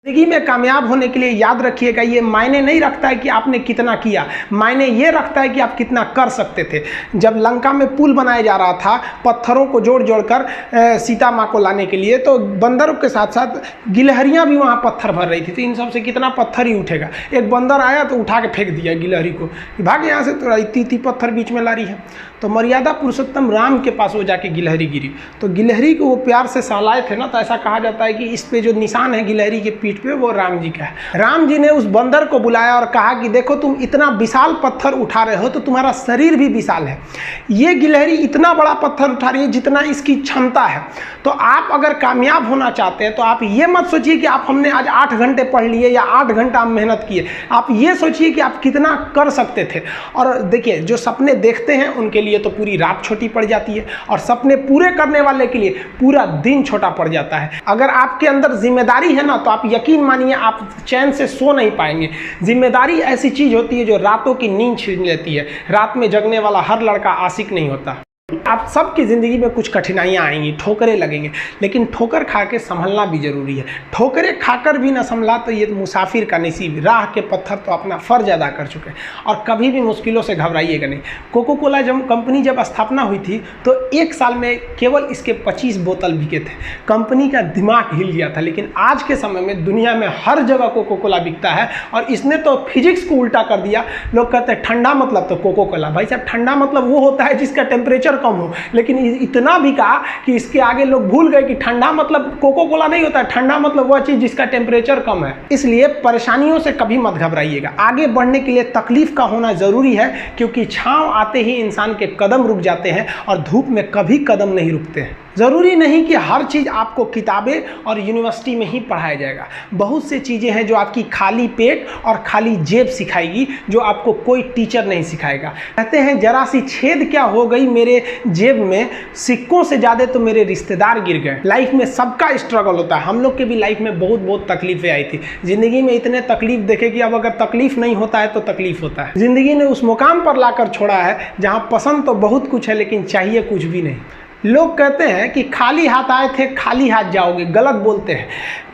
जिंदगी में कामयाब होने के लिए याद रखिएगा, ये मायने नहीं रखता है कि आपने कितना किया, मायने ये रखता है कि आप कितना कर सकते थे। जब लंका में पुल बनाया जा रहा था पत्थरों को जोड़ जोड़ कर सीता माँ को लाने के लिए, तो बंदरों के साथ साथ गिलहरियाँ भी वहाँ पत्थर भर रही थी। तो इन सब से कितना पत्थर ही उठेगा। एक बंदर आया तो उठा के फेंक दिया गिलहरी को, भाग यहाँ से, तो इतनी पत्थर बीच में ला रही है। तो मर्यादा पुरुषोत्तम राम के पास वो जाके गिलहरी गिरी, तो गिलहरी को वो प्यार से सहलाए थे ना, तो ऐसा कहा जाता है कि इस पे जो निशान है गिलहरी के पीठ पे वो राम जी का है। राम जी ने उस बंदर को बुलाया और कहा कि देखो तुम इतना विशाल पत्थर उठा रहे हो तो तुम्हारा शरीर भी विशाल है, ये गिलहरी इतना बड़ा पत्थर उठा रही है जितना इसकी क्षमता है। तो आप अगर कामयाब होना चाहते हैं तो आप ये मत सोचिए कि आप हमने आज 8 घंटे पढ़ लिए या 8 घंटा मेहनत किए, आप ये सोचिए कि आप कितना कर सकते थे। और देखिए जो सपने देखते हैं उनके लिए तो पूरी रात छोटी पड़ जाती है, और सपने पूरे करने वाले के लिए पूरा दिन छोटा पड़ जाता है। अगर आपके अंदर जिम्मेदारी है ना, तो आप यकीन मानिए आप चैन से सो नहीं पाएंगे। जिम्मेदारी ऐसी चीज होती है जो रातों की नींद छीन लेती है। रात में जगने वाला हर लड़का आशिक नहीं होता। आप सबकी ज़िंदगी में कुछ कठिनाइयाँ आएंगी, ठोकरें लगेंगे, लेकिन ठोकर खा के संभलना भी जरूरी है। ठोकरें खाकर भी ना संभला तो ये मुसाफिर का नसीब। राह के पत्थर तो अपना फ़र्ज अदा कर चुके हैं, और कभी भी मुश्किलों से घबराइएगा नहीं। कोको कोला कंपनी जब स्थापना हुई थी तो 1 साल में केवल इसके 25 बोतल बिके थे। कंपनी का दिमाग हिल गया था। लेकिन आज के समय में दुनिया में हर जगह कोको कोला बिकता है, और इसने तो फिजिक्स को उल्टा कर दिया। लोग कहते हैं ठंडा मतलब तो कोको कोला। भाई साहब, ठंडा मतलब वो होता है जिसका टेम्परेचर कम हो, लेकिन इतना भी कहा कि इसके आगे लोग भूल गए कि ठंडा मतलब कोको कोला नहीं होता है, ठंडा मतलब वह चीज जिसका टेम्परेचर कम है। इसलिए परेशानियों से कभी मत घबराइएगा। आगे बढ़ने के लिए तकलीफ का होना जरूरी है, क्योंकि छांव आते ही इंसान के कदम रुक जाते हैं और धूप में कभी कदम नहीं रुकते हैं। ज़रूरी नहीं कि हर चीज़ आपको किताबें और यूनिवर्सिटी में ही पढ़ाया जाएगा। बहुत से चीज़ें हैं जो आपकी खाली पेट और खाली जेब सिखाएगी, जो आपको कोई टीचर नहीं सिखाएगा। कहते हैं जरा सी छेद क्या हो गई मेरे जेब में, सिक्कों से ज़्यादा तो मेरे रिश्तेदार गिर गए। लाइफ में सबका स्ट्रगल होता है। हम लोग के भी लाइफ में बहुत तकलीफें आई थी। ज़िंदगी में इतने तकलीफ देखे कि अब अगर तकलीफ नहीं होता है तो तकलीफ होता है। ज़िंदगी ने उस मुकाम पर लाकर छोड़ा है जहाँ पसंद तो बहुत कुछ है लेकिन चाहिए कुछ भी नहीं। लोग कहते हैं कि खाली हाथ आए थे खाली हाथ जाओगे, गलत बोलते हैं।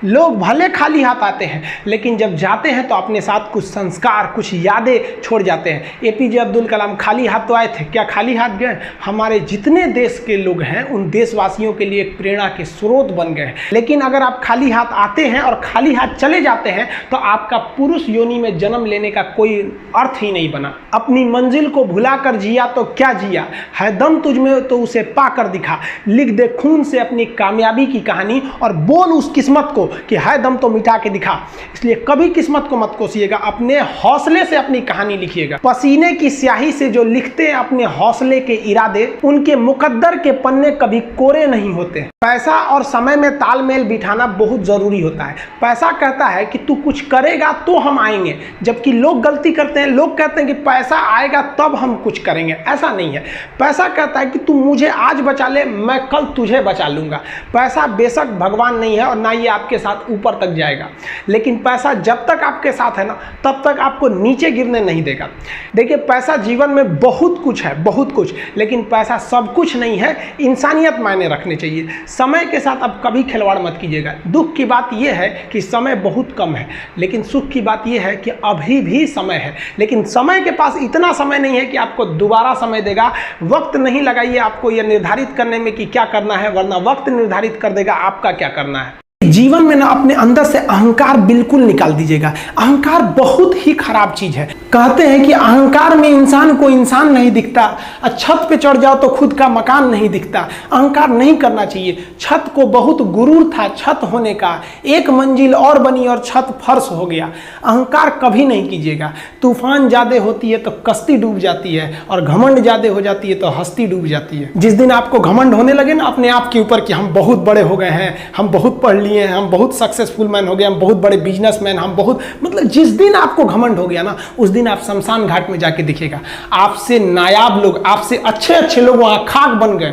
लोग भले खाली हाथ आते हैं, लेकिन जब जाते हैं तो अपने साथ कुछ संस्कार, कुछ यादें छोड़ जाते हैं। एपीजे अब्दुल कलाम खाली हाथ तो आए थे, क्या खाली हाथ गए? हमारे जितने देश के लोग हैं उन देशवासियों के लिए एक प्रेरणा के स्रोत बन गए हैं। लेकिन अगर आप खाली हाथ आते हैं और खाली हाथ चले जाते हैं तो आपका पुरुष योनि में जन्म लेने का कोई अर्थ ही नहीं बना। अपनी मंजिल को भुला कर जिया तो क्या जिया, है दम तुझ में तो उसे पाकर दिखा। लिख दे खून से अपनी कामयाबी की कहानी और बोल उस किस्मत को कि है दम तो मिटा के दिखा। इसलिए कभी किस्मत को मत कोसिएगा, अपने हौसले से अपनी कहानी लिखिएगा। पसीने की स्याही से जो लिखते हैं अपने हौसले के इरादे, उनके मुकद्दर के पन्ने कभी कोरे नहीं होते। पैसा और समय में तालमेल बिठाना बहुत जरूरी होता है। पैसा कहता है कि तू कुछ करेगा तो हम आएंगे, जबकि लोग गलती करते हैं। लोग कहते हैं कि पैसा आएगा तब हम कुछ करेंगे। ऐसा नहीं है। पैसा कहता है कि तू मुझे आज बचा ले, मैं कल तुझे बचा लूंगा। पैसा बेशक भगवान नहीं है और ना ये आपके साथ ऊपर तक जाएगा, लेकिन पैसा जब तक आपके साथ है ना, तब तक आपको नीचे गिरने नहीं देगा। देखिए, पैसा जीवन में बहुत कुछ है, बहुत कुछ, लेकिन पैसा सब कुछ नहीं है। इंसानियत मायने रखने चाहिए। समय के साथ अब कभी खिलवाड़ मत कीजिएगा। दुख की बात यह है कि समय बहुत कम है, लेकिन सुख की बात यह है कि अभी भी समय है। लेकिन समय के पास इतना समय नहीं है कि आपको दोबारा समय देगा। वक्त नहीं लगाइए आपको यह निर्धारित करने में कि क्या करना है, वरना वक्त निर्धारित कर देगा आपका क्या करना है। जीवन में ना अपने अंदर से अहंकार बिल्कुल निकाल दीजिएगा। अहंकार बहुत ही खराब चीज है। कहते हैं कि अहंकार में इंसान को इंसान नहीं दिखता, छत पे चढ़ जाओ तो खुद का मकान नहीं दिखता। अहंकार नहीं करना चाहिए। छत को बहुत गुरूर था छत होने का, एक मंजिल और बनी और छत फर्श हो गया। अहंकार कभी नहीं कीजिएगा। तूफान ज्यादा होती है तो कश्ती डूब जाती है, और घमंड ज्यादा हो जाती है तो हस्ती डूब जाती है। जिस दिन आपको घमंड होने लगे ना अपने आप के ऊपर कि हम बहुत बड़े हो गए हैं, हम बहुत पढ़ लिए, हम बहुत सक्सेसफुल मैन हो गए, हम बहुत बड़े बिजनेसमैन, हम बहुत, मतलब जिस दिन आपको घमंड हो गया ना, उस दिन आप शमशान घाट में जाके दिखेगा आपसे नायाब लोग, आपसे अच्छे लोग वहां खाक बन गए।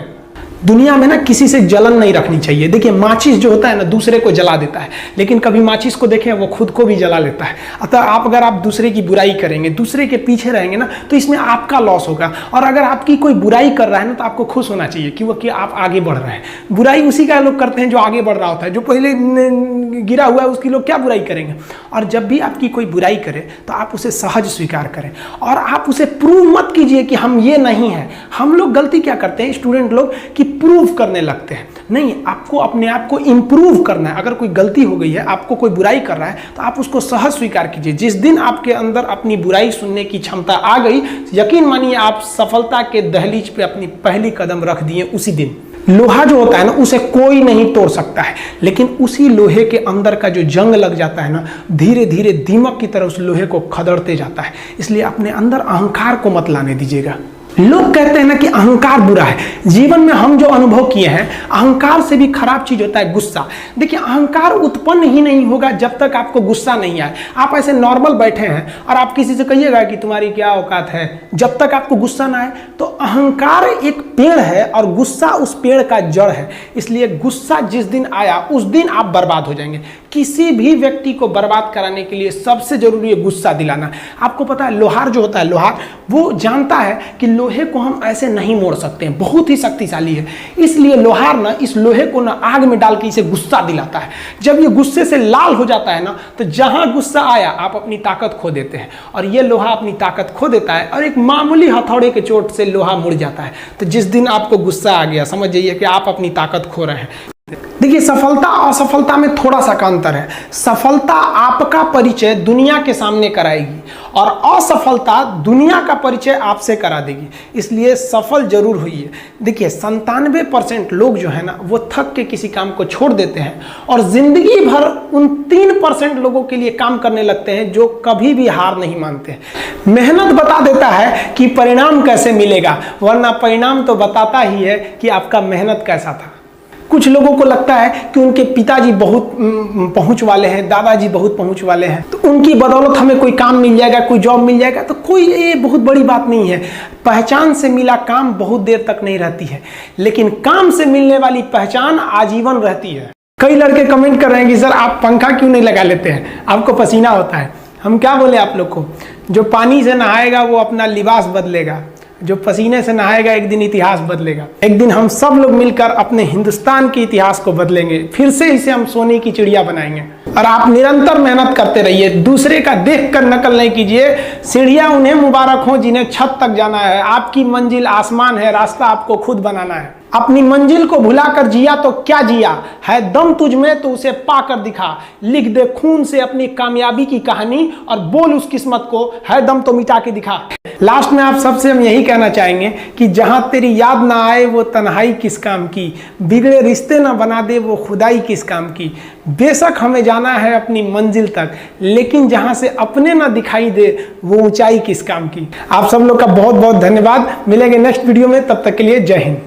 दुनिया में ना किसी से जलन नहीं रखनी चाहिए। देखिए माचिस जो होता है ना दूसरे को जला देता है, लेकिन कभी माचिस को देखें वो खुद को भी जला लेता है। अतः अगर आप दूसरे की बुराई करेंगे, दूसरे के पीछे रहेंगे ना, तो इसमें आपका लॉस होगा। और अगर आपकी कोई बुराई कर रहा है ना तो आपको खुश होना चाहिए कि आप आगे बढ़ रहे हैं। बुराई उसी का लोग करते हैं जो आगे बढ़ रहा होता है, जो पहले गिरा हुआ है उसकी लोग क्या बुराई करेंगे। और जब भी आपकी कोई बुराई करे तो आप उसे सहज स्वीकार करें और आप उसे प्रूव मत कीजिए कि हम ये नहीं हैं। हम लोग गलती क्या करते हैं स्टूडेंट लोग कि प्रूव करने लगते हैं। नहीं, आपको अपने आप को इंप्रूव करना है। अगर कोई गलती हो गई है, आपको कोई बुराई कर रहा है, तो आप उसको सहज स्वीकार कीजिए। जिस दिन आपके अंदर अपनी बुराई सुनने की क्षमता आ गई, यकीन मानिए आप सफलता के दहलीज पे अपनी पहली कदम रख दिए उसी दिन। लोहा जो होता है ना उसे कोई नहीं तोड़ सकता है, लेकिन उसी लोहे के अंदर का जो जंग लग जाता है ना, धीरे धीरे दीमक की तरह उस लोहे को खदड़ते जाता है। इसलिए अपने अंदर अहंकार को मत लाने दीजिएगा। लोग कहते हैं ना कि अहंकार बुरा है। जीवन में हम जो अनुभव किए हैं, अहंकार से भी खराब चीज होता है गुस्सा। देखिए अहंकार उत्पन्न ही नहीं होगा जब तक आपको गुस्सा नहीं आए। आप ऐसे नॉर्मल बैठे हैं और आप किसी से कहिएगा कि तुम्हारी क्या औकात है, जब तक आपको गुस्सा ना आए। तो अहंकार एक पेड़ है और गुस्सा उस पेड़ का जड़ है। इसलिए गुस्सा जिस दिन आया उस दिन आप बर्बाद हो जाएंगे। किसी भी व्यक्ति को बर्बाद कराने के लिए सबसे जरूरी है गुस्सा दिलाना। आपको पता है लोहार जो होता है, लोहार वो जानता है कि लोहे को हम ऐसे नहीं मोड़ सकते हैं, बहुत ही शक्तिशाली है। इसलिए लोहार ना इस लोहे को ना आग में डाल के इसे गुस्सा दिलाता है। जब ये गुस्से से लाल हो जाता है ना, तो जहां गुस्सा आया आप अपनी ताकत खो देते हैं। और ये लोहा अपनी ताकत खो देता है और एक मामूली हथौड़े के चोट से लोहा मुड़ जाता है। तो जिस दिन आपको गुस्सा आ गया, समझ जाइए कि आप अपनी ताकत खो रहे हैं। देखिए सफलता और असफलता में थोड़ा सा का अंतर है। सफलता आपका परिचय दुनिया के सामने कराएगी और असफलता दुनिया का परिचय आपसे करा देगी। इसलिए सफल जरूर होइए। देखिए 97% लोग जो है ना वो थक के किसी काम को छोड़ देते हैं और जिंदगी भर उन 3% लोगों के लिए काम करने लगते हैं जो कभी भी हार नहीं मानते। मेहनत बता देता है कि परिणाम कैसे मिलेगा, वरना परिणाम तो बताता ही है कि आपका मेहनत कैसा था। कुछ लोगों को लगता है कि उनके पिताजी बहुत पहुंच वाले हैं, दादाजी बहुत पहुंच वाले हैं, तो उनकी बदौलत हमें कोई काम मिल जाएगा, कोई जॉब मिल जाएगा। तो कोई ये बहुत बड़ी बात नहीं है। पहचान से मिला काम बहुत देर तक नहीं रहती है, लेकिन काम से मिलने वाली पहचान आजीवन रहती है। कई लड़के कमेंट कर रहे हैं कि सर आप पंखा क्यों नहीं लगा लेते हैं, आपको पसीना होता है। हम क्या बोले आप लोग को, जो पानी से नहाएगा वो अपना लिबास बदलेगा, जो पसीने से नहाएगा एक दिन इतिहास बदलेगा। एक दिन हम सब लोग मिलकर अपने हिंदुस्तान के इतिहास को बदलेंगे, फिर से इसे हम सोने की चिड़िया बनाएंगे। और आप निरंतर मेहनत करते रहिए, दूसरे का देखकर नकल नहीं कीजिए। सीढ़ियां उन्हें मुबारक हो जिन्हें छत तक जाना है। आपकी मंजिल आसमान है, रास्ता आपको खुद बनाना है। अपनी मंजिल को भुलाकर जिया तो क्या जिया, है दम तुझ में तो उसे पाकर दिखा। लिख दे खून से अपनी कामयाबी की कहानी और बोल उस किस्मत को, है दम तो मिटा के दिखा। लास्ट में आप सबसे हम यही कहना चाहेंगे कि जहां तेरी याद ना आए वो तन्हाई किस काम की, बिगड़े रिश्ते ना बना दे वो खुदाई किस काम की। बेशक हमें जाना है अपनी मंजिल तक, लेकिन जहां से अपने ना दिखाई दे वो ऊंचाई किस काम की। आप सब लोग का बहुत बहुत धन्यवाद। मिलेंगे नेक्स्ट वीडियो में, तब तक के लिए जय हिंद।